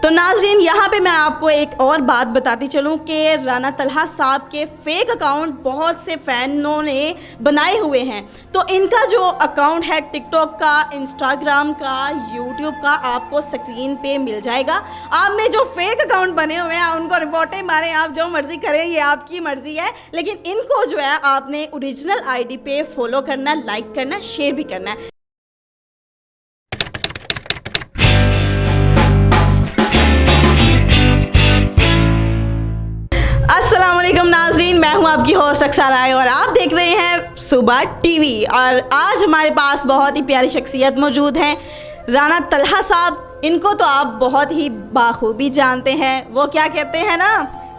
तो नाज़रीन, यहाँ पे मैं आपको एक और बात बताती चलूँ कि राना तलहा साहब के फेक अकाउंट बहुत से फ़ैनों ने बनाए हुए हैं। तो इनका जो अकाउंट है टिकटॉक का, इंस्टाग्राम का, यूट्यूब का, आपको स्क्रीन पे मिल जाएगा। आपने जो फेक अकाउंट बने हुए हैं उनको रिपोर्टें मारें, आप जो मर्ज़ी करें, ये आपकी मर्ज़ी है, लेकिन इनको जो है आपने ओरिजिनल आईडी पे फॉलो करना, लाइक करना, शेयर भी करना है। अस्सलामुअलैकुम नाज़रीन, मैं हूं आपकी होस्ट अक्सर राय और आप देख रहे हैं सुबह टीवी। और आज हमारे पास बहुत ही प्यारी शख्सियत मौजूद हैं, राना तलहा साहब। इनको तो आप बहुत ही बाखूबी जानते हैं। वो क्या कहते हैं ना,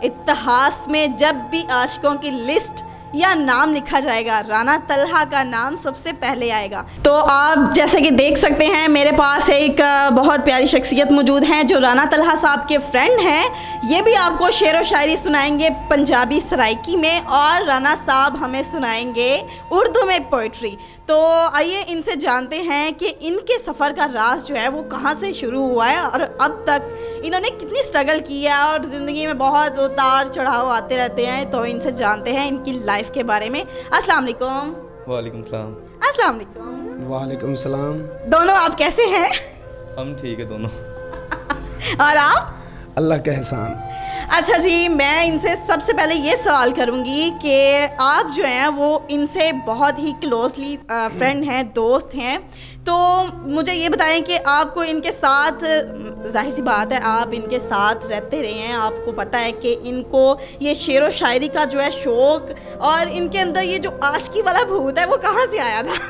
इतिहास में जब भी आशिकों की लिस्ट या नाम लिखा जाएगा, राना तलहा का नाम सबसे पहले आएगा। तो आप जैसे कि देख सकते हैं, मेरे पास एक बहुत प्यारी शख्सियत मौजूद हैं जो राना तलहा साहब के फ्रेंड हैं। ये भी आपको शेर व शायरी सुनाएंगे पंजाबी सराइकी में, और राना साहब हमें सुनाएंगे उर्दू में पोइट्री। तो आइए इनसे जानते हैं कि इनके सफ़र का राज जो है वो कहाँ से शुरू हुआ है और अब तक इन्होंने कितनी स्ट्रगल की है, और ज़िंदगी में बहुत उतार चढ़ाव आते रहते हैं। तो इनसे जानते हैं इनकी लाइफ के बारे में। अस्सलाम वालेकुम। वालेकुम सलाम। अस्सलाम वालेकुम। वालेकुम सलाम। दोनों आप कैसे हैं? हम ठीक है दोनों। और आप? अल्लाह का एहसान। अच्छा जी, मैं इनसे सबसे पहले ये सवाल करूँगी कि आप जो हैं वो इनसे बहुत ही क्लोजली फ्रेंड हैं, दोस्त हैं। तो मुझे ये बताएं कि आपको इनके साथ, जाहिर सी बात है आप इनके साथ रहते रहे हैं, आपको पता है कि इनको ये शेर व शायरी का जो है शौक़ और इनके अंदर ये जो आशिकी वाला भूत है वो कहाँ से आया था?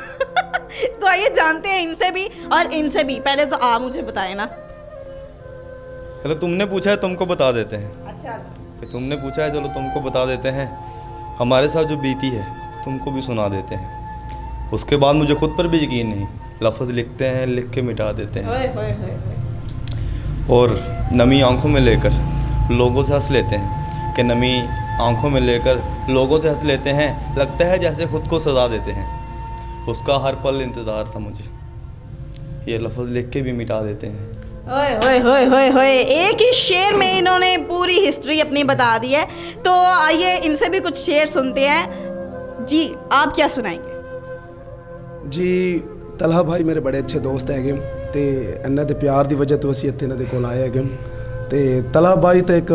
तो आइए जानते हैं इनसे भी और इनसे भी। पहले तो आप मुझे बताएं ना। चलो तुमने पूछा है, तुमको बता देते हैं। अच्छा, तुमने पूछा है, चलो तुमको बता देते हैं। हमारे साथ जो बीती है तुमको भी सुना देते हैं। उसके बाद मुझे खुद पर भी यकीन नहीं, लफ्ज़ लिखते हैं, लिख के मिटा देते हैं। और नमी आंखों में लेकर लोगों से हंस लेते हैं, कि नमी आंखों में लेकर लोगों से हंस लेते हैं। लगता है जैसे खुद को सजा देते हैं। उसका हर पल इंतज़ार था मुझे, ये लफ्ज़ लिख के भी मिटा देते हैं। ओए ओए ओए ओए ओए, एक ही शेर में इन्होंने पूरी हिस्ट्री अपनी बता दी है। तो आइए इनसे भी कुछ शेर सुनते हैं। जी, आप क्या सुनाएंगे? जी, तलहा भाई मेरे बड़े अच्छे दोस्त हैगे ते इन्हां दे प्यार ਦੀ ਵਜ੍ਹਾ ਤੋਂ ਅਸੀਂ ਇੱਥੇ ਇਹਨਾਂ ਦੇ ਕੋਲ ਆਏ ਹੈਗੇ। ਤੇ ਤਲਹਾ ਭਾਈ ਤਾਂ ਇੱਕ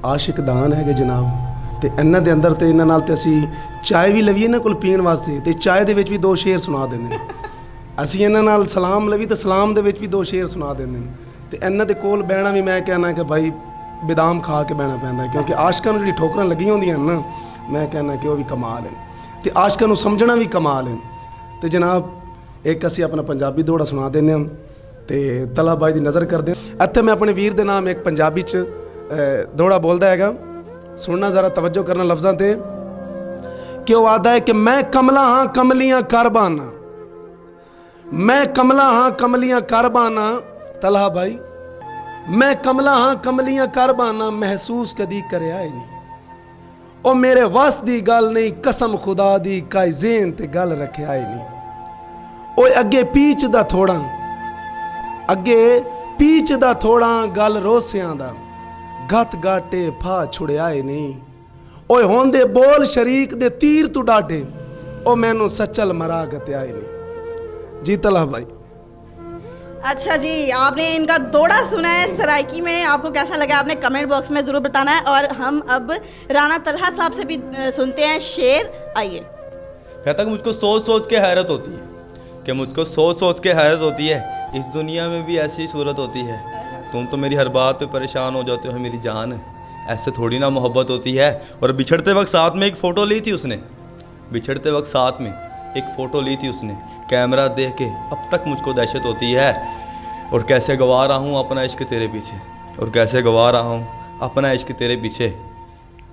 ਆਸ਼ਿਕ ਦਾਨ ਹੈਗੇ ਜਨਾਬ। ਤੇ ਇਹਨਾਂ ਦੇ ਅੰਦਰ ਤੇ ਇਹਨਾਂ ਨਾਲ ਤੇ ਅਸੀਂ ਚਾय ਵੀ ਲਵੀਏ ਇਹਨਾਂ ਕੋਲ ਪੀਣ ਵਾਸਤੇ, ਤੇ ਚਾय ਦੇ ਵਿੱਚ ਵੀ ਦੋ ਸ਼ੇਰ ਸੁਣਾ ਦਿੰਦੇ ਨੇ। ਅਸੀਂ ਇਹਨਾਂ ਨਾਲ ਸਲਾਮ ਲਵੀ ਤਾਂ ਸਲਾਮ ਦੇ ਵਿੱਚ ਵੀ ਦੋ ਸ਼ੇਰ ਸੁਣਾ ਦਿੰਦੇ ਨੇ। ਤੇ ਇਹਨਾਂ ਦੇ ਕੋਲ ਬਹਿਣਾ ਵੀ ਮੈਂ ਕਹਿਣਾ ਕਿ ਭਾਈ ਬਦਾਮ ਖਾ ਕੇ ਬਹਿਣਾ ਪੈਂਦਾ, ਕਿਉਂਕਿ ਆਸ਼ਕਾਂ ਨੂੰ ਜਿਹੜੀ ਠੋਕਰਾਂ ਲੱਗੀਆਂ ਹੁੰਦੀਆਂ ਨਾ, ਮੈਂ ਕਹਿਣਾ ਕਿ ਉਹ ਵੀ ਕਮਾਲ ਹੈ ਤੇ ਆਸ਼ਕਾਂ ਨੂੰ ਸਮਝਣਾ ਵੀ ਕਮਾਲ ਹੈ। ਤੇ ਜਨਾਬ ਇੱਕ ਅਸੀਂ ਆਪਣਾ ਪੰਜਾਬੀ ਦੋੜਾ ਸੁਣਾ ਦਿੰਦੇ ਹਾਂ ਤੇ ਤਲਹਾ ਬਾਈ ਦੀ ਨਜ਼ਰ ਕਰਦੇ ਹਾਂ। ਇੱਥੇ ਮੈਂ ਆਪਣੇ ਵੀਰ ਦੇ ਨਾਮ ਇੱਕ ਪੰਜਾਬੀ 'ਚ ਦੋੜਾ ਬੋਲਦਾ ਹੈਗਾ, ਸੁਣਨਾ ਜ਼ਰਾ ਤਵੱਜੋ ਕਰਨਾ ਲਫ਼ਜ਼ਾਂ ਤੇ। ਕਿ ਉਹ ਆਦਾ ਹੈ ਕਿ ਮੈਂ ਕਮਲਾ ਹਾਂ ਕਮਲੀਆਂ ਕਰ ਬਾਨਾ, मैं कमला हाँ कमलियाँ कर बाना। तलहा भाई मैं कमला हाँ कमलियाँ कर बाना, महसूस कदी करे आए नहीं। ओ मेरे वस दी गल नहीं, कसम खुदा दी काई ज़ेन ते गल रखे आए नहीं। ओ अगे पीच दा थोड़ा, अगे पीच दा थोड़ा, गल रोसियां दा गत गाटे फा छुड़े आए नहीं। ओए होंदे बोल शरीक दे तीर तू डाटे, ओ मैनू सचल मरा गते आए नहीं। जी तलहा भाई। अच्छा जी, आपने इनका दौड़ा सुना है सराइकी में, आपको कैसा लगा आपने कमेंट बॉक्स में ज़रूर बताना है। और हम अब राना तलहा साहब से भी सुनते हैं शेर। आइए। कहता कि मुझको सोच सोच के हैरत होती है, कि मुझको सोच सोच के हैरत होती है, इस दुनिया में भी ऐसी ही सूरत होती है। तुम तो मेरी हर बात पे परेशान हो जाते हो मेरी जान, ऐसे थोड़ी ना मोहब्बत होती है। और बिछड़ते वक्त साथ में एक फ़ोटो ली थी उसने, बिछड़ते वक्त साथ में एक फ़ोटो ली थी उसने। कैमरा देख के अब तक मुझको दहशत होती है, और कैसे गवा रहा हूँ अपना इश्क तेरे पीछे, और कैसे गवा रहा हूँ अपना इश्क तेरे पीछे।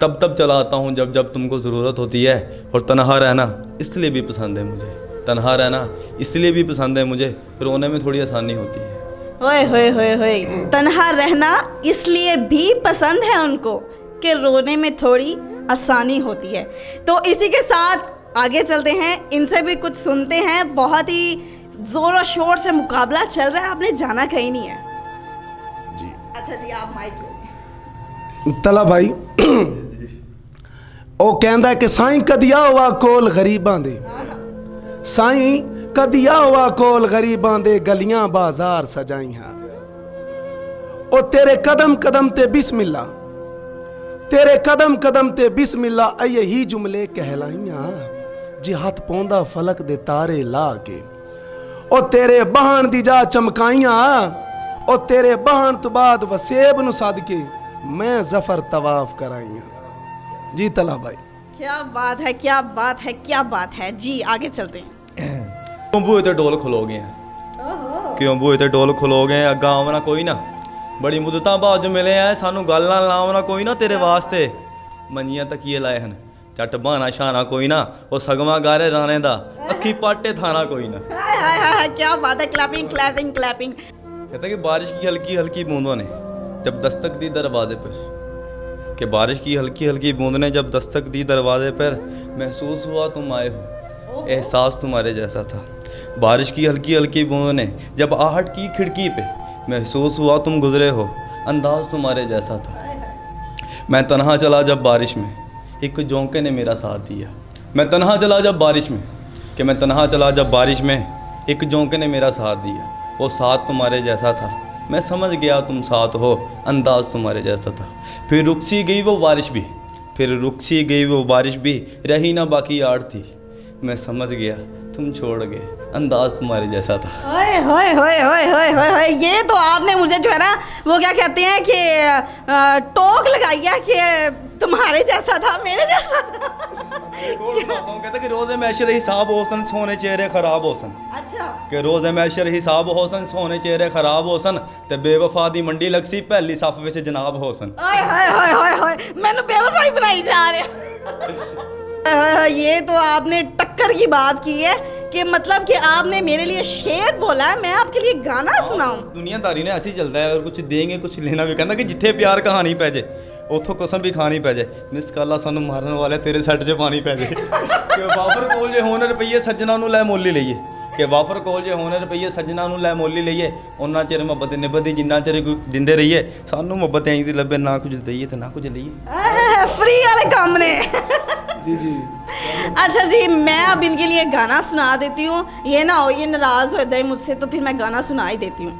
तब तब चलाता हूँ जब जब तुमको ज़रूरत होती है। और तन्हा रहना इसलिए भी पसंद है मुझे, तन्हा रहना इसलिए भी पसंद है मुझे, रोने में थोड़ी आसानी होती है। ओए होए होए होए, तन्हा रहना इसलिए भी पसंद है उनको कि रोने में थोड़ी आसानी होती है। तो इसी के साथ आगे चलते हैं, इनसे भी कुछ सुनते हैं। बहुत ही ज़ोर और शोर से मुकाबला चल रहा है, आपने जाना कहीं नहीं है। जी अच्छा जी आप माइक ले ਤਲਾ ਭਾਈ ਉਹ ਕਹਿੰਦਾ ਕਿ ਸਾਈਂ ਕਦਿਆ ਹੋਆ ਕੋਲ ਗਰੀਬਾਂ ਦੇ, ਸਾਈਂ ਕਦਿਆ ਹੋਆ ਕੋਲ ਗਰੀਬਾਂ ਦੇ, ਗਲੀਆਂ ਬਾਜ਼ਾਰ ਸਜਾਈਆਂ। ਉਹ ਤੇਰੇ ਕਦਮ ਕਦਮ ਤੇ ਬਿਸਮਿਲ੍ਲਾ, ਤੇਰੇ ਕਦਮ ਕਦਮ ਤੇ ਬਿਸਮਿਲ੍ਲਾ, ਇਹੀ ਜੁਮਲੇ ਕਹਿਲਾਈਆਂ ਜੇ ਹੱਥ ਪਾਉਂਦਾ ਫਲਕ ਦੇ ਤਾਰੇ ਲਾ ਕੇ। ਉਹ ਤੇਰੇ ਬਹਾਨ ਦੀ ਜਾ ਚਮਕਾਈਆਂ, ਉਹ ਤੇਰੇ ਬਹਾਨ ਤੋਂ ਬਾਅਦ ਵਸੇਬ ਨੂੰ ਸਦ ਕੇ मैं जफर तवाफ कराइया। जी तला भाई क्या बात है, क्या बात है, क्या बात है जी। आगे चलते हैं। क्यों बूहे ते डोल खलो गए हैं, क्यों बूहे ते डोल खलो गए हैं, अग्गा आवना कोई ना, बड़ी मुद्दतां बाद जो मिले हैं, सानू गल नाल लावना कोई ना, तेरे वास्ते मंजियां तकिए लाए हन, झट बहाना शाना कोई ना, वो सगवा गारे राणे दा अखी पाटे थाना कोई ना। हाय हाय हाय, क्या बात है, क्लैपिंग क्लैपिंग क्लैपिंग। कहता कि बारिश की हल्की हल्की बूंदों ने जब दस्तक दी दरवाजे पर, कि बारिश की हल्की हल्की बूंद ने जब दस्तक दी दरवाजे पर, महसूस हुआ तुम आए हो, एहसास तुम्हारे जैसा था। बारिश की हल्की हल्की बूंद ने जब आहट की खिड़की पे, महसूस हुआ तुम गुजरे हो, अंदाज तुम्हारे जैसा था। मैं तन्हा चला जब बारिश में, एक झोंके ने मेरा साथ दिया। मैं तन्हा चला जब बारिश में, कि मैं तन्हा चला जब बारिश में, एक झोंके ने मेरा साथ दिया। वो साथ तुम्हारे जैसा था, मैं समझ गया तुम साथ हो, अंदाज तुम्हारे जैसा था। फिर रुक सी गई वो बारिश भी, फिर रुक सी गई वो बारिश भी, रही ना बाकी आड़ थी, मैं समझ गया तुम छोड़ गए, अंदाज तुम्हारे जैसा था। ओए होए होए होए होए होए होए, ये तो आपने मुझे जो है ना वो क्या कहते हैं कि टोक लगाई है कि तुम्हारे जैसा था, मेरे जैसा था। कहते कि रोज़े मैशर हिसाब होसन, सोने चेहरे खराब होसन। अच्छा कि रोज़े मैशर हिसाब होसन, सोने चेहरे खराब होसन, ते बेवफा दी मंडी लगसी, पहली सफ विच जनाब होसन। ओए होए होए होए होए, मैंने बेवफाई बनाई जा रहे। ये तो आपने टक्कर की बात की है कि मतलब कि आपने मेरे लिए शेर बोला है, मैं आपके लिए गाना सुनाऊं। दुनियादारी ने ऐसे ही चलता है, और कुछ देंगे कुछ लेना भी। कहना कि जिथे प्यार कहानी पै जाए, उथों कसम भी खानी पै जाए, मिस काला सानू मारन वाले तेरे सैट 'च पानी पै जाए। कि वाफर कोल जे होने रुपये सज्जना नूं लै मोल लईए, कि वाफर कोल जे होने रुपये सज्जना नूं लै मोल लईए, उन्ना चिर मुहब्बत निभदी जिन्ना चिर दिंदे रहिए। सानू मुहब्बत ऐं दी लभे, ना कुछ दईए ते ना कुछ लईए। फ्री वाले काम ने। जी जी अच्छा जी, मैं अब इनके लिए गाना सुना देती हूँ, ये ना हो ये नाराज़ हो जाए मुझसे, तो फिर मैं गाना सुना ही देती हूँ।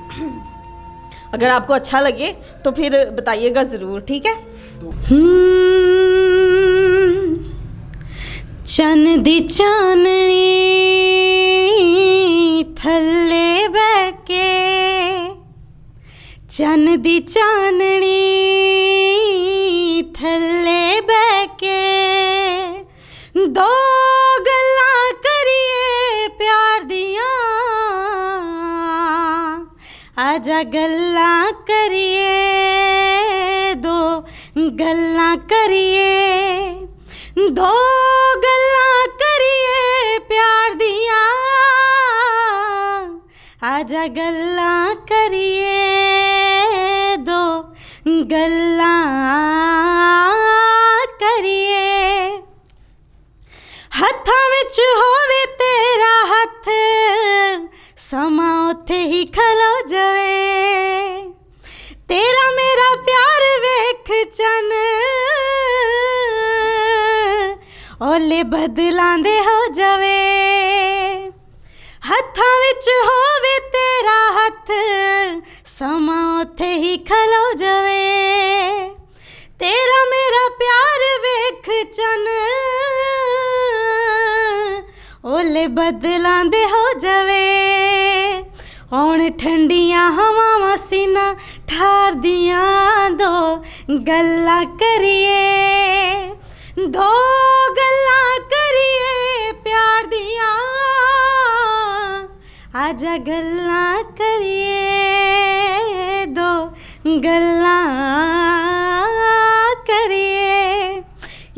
अगर आपको अच्छा लगे तो फिर बताइएगा ज़रूर, ठीक है। चन दी चाननी थल्ले बैके, चन दी चाननी थल्ले बैके, दो गल्लां करिए प्यार दियां, आजा गल्लां करिए, दो गल्लां करिए, दो गल्लां करिए प्यार दियां, आजा गल्लां करिए, दो गल्लां करिए। हत्थां विच होवे तेरा हत्थ, समा उत्थे ही खलो जावे, तेरा मेरा प्यार वेख चन, ओले बदलां दे हो जावे। हत्थां विच होवे तेरा हत्थ, समा उत्थे ही खलो जावे, तेरा मेरा प्यार वेख चन, ओले बदलां दे हो जावे। हुण ठंडियां हवावां सीना ठार दियां, दो गल्लां करिए, दो गल्लां करिए प्यार दियां, आजा गल्लां करिए, दो गल्लां करिए।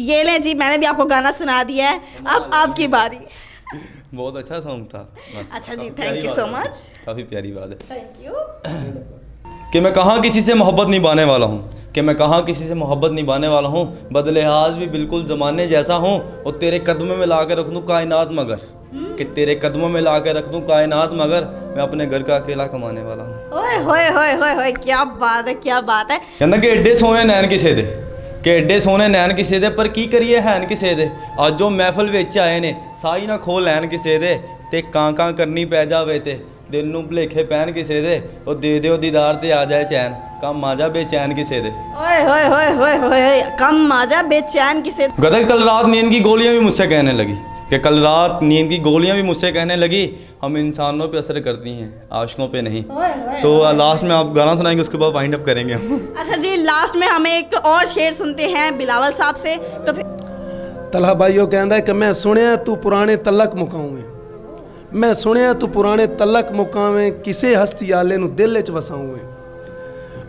ये ले जी, मैंने भी आपको गाना सुना दिया है, अब आपकी बारी। बहुत अच्छा सॉन्ग था। अच्छा जी, थैंक यू सो मच। काफ़ी प्यारी बात है। Thank you. कि मैं कहाँ किसी से मोहब्बत निभाने वाला हूँ, कि मैं कहाँ किसी से मोहब्बत निभाने वाला हूँ, बदले हाज भी बिल्कुल ज़माने जैसा हूँ, और तेरे कदम में ला के रख दूँ कायनात मगर, कि तेरे कदमों में ला के रख दूँ कायनात, मगर मैं अपने घर का अकेला कमाने वाला हूँ। ओए होए होए होए होए, क्या बात है, क्या बात है। कहना कि एडे सोने नैन किसे दे, कि एडे सोने नैन किसे दे, पर की करिए हैन किसे दे। अज जो महफल विच आए ने साई ना खो लैन किसे दे, ते कां करनी पै जावे ते दिल नूं भुलेखे पैन किसे दे, ओ दे दिओ दीदार ते आ जाए चैन, कम आ जा बेचैन किसे दे। ओए होए होए होए होए, कम आजा बेचैन किसे। कहता कल रात नींद की गोलियां भी मुझसे कहने लगी, कि कल रात नींद की गोलियां भी मुझसे कहने लगी, हम इंसानों पे असर करती हैं आशिकों पे नहीं। तो लास्ट में आप गाना सुनाएंगे, उसके बाद वाइंड अप करेंगे हम। अच्छा जी, लास्ट में हमें एक और शेर सुनते हैं बिलावल साहब से, तो फिर तलहा भाईओ कहता है कि मैं सुनिया तू पुराने तलक मुकावें, मैं सुनिया तू पुराने तलक मुकावें, किसे हस्ती आले नू दिल च वसावें,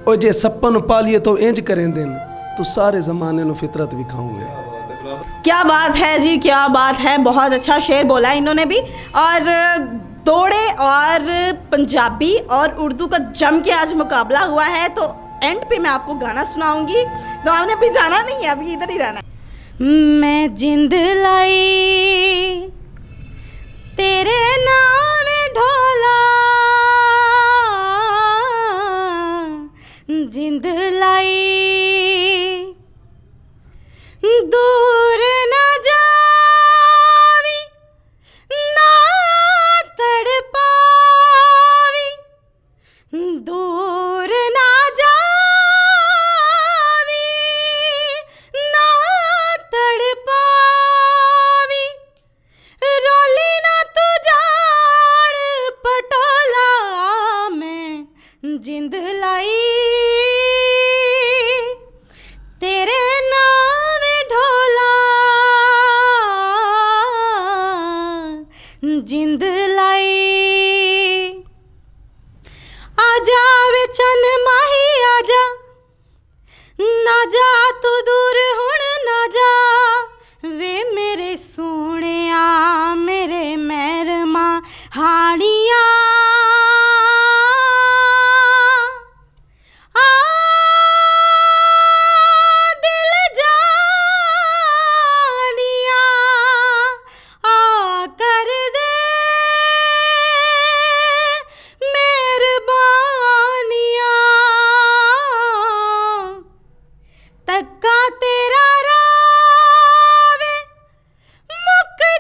ओ जे सप्पन पालिए तो इंज करें दिन, तू सारे ज़माने नू फितरत विखाऊंगे। क्या बात है जी, क्या बात है। बहुत अच्छा शेर बोला है इन्होंने भी। और तोड़े और पंजाबी और उर्दू का जम के आज मुकाबला हुआ है, तो एंड पे मैं आपको गाना सुनाऊंगी, तो आपने अभी जाना नहीं है, अभी इधर ही रहना है। मैं जिंद लाई तेरे नाम ढोला, जिंद लाई दूर न जावी, ना तड़ पावी, दूर ना जावी, ना तड़ पावी, रोली ना तू जाड़ पटोला, मैं जिंद लाई तेरे नाम ढोला, जिंद लाई। आजा वे चन माही आजा, ना जा तू दूर हुण ना जा, वे मेरे सोहणिया मेरे महरमा हाड़िया,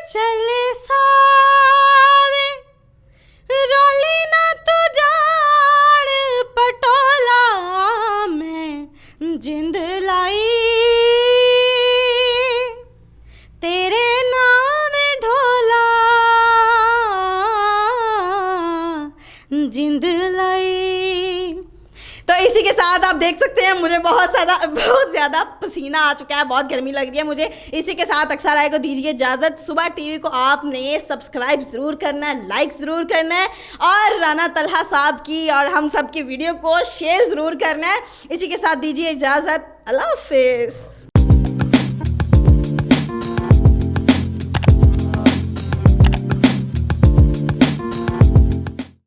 चले सावे, रोली ना तू जाड़ पटोला, मैं जिंद लाई तेरे नाम ढोला, जिंद लाई। तो इसी के साथ आप देख सकते हैं मुझे बहुत ज़्यादा पसीना आ चुका है, बहुत गर्मी लग रही है मुझे। इसी के साथ अक्सर राय को दीजिए इजाज़त। सुबह टीवी को आपने सब्सक्राइब ज़रूर करना है, लाइक ज़रूर करना है, और राना तलहा साहब की और हम सब की वीडियो को शेयर ज़रूर करना है। इसी के साथ दीजिए इजाज़त। अल्लाह हाफिज़।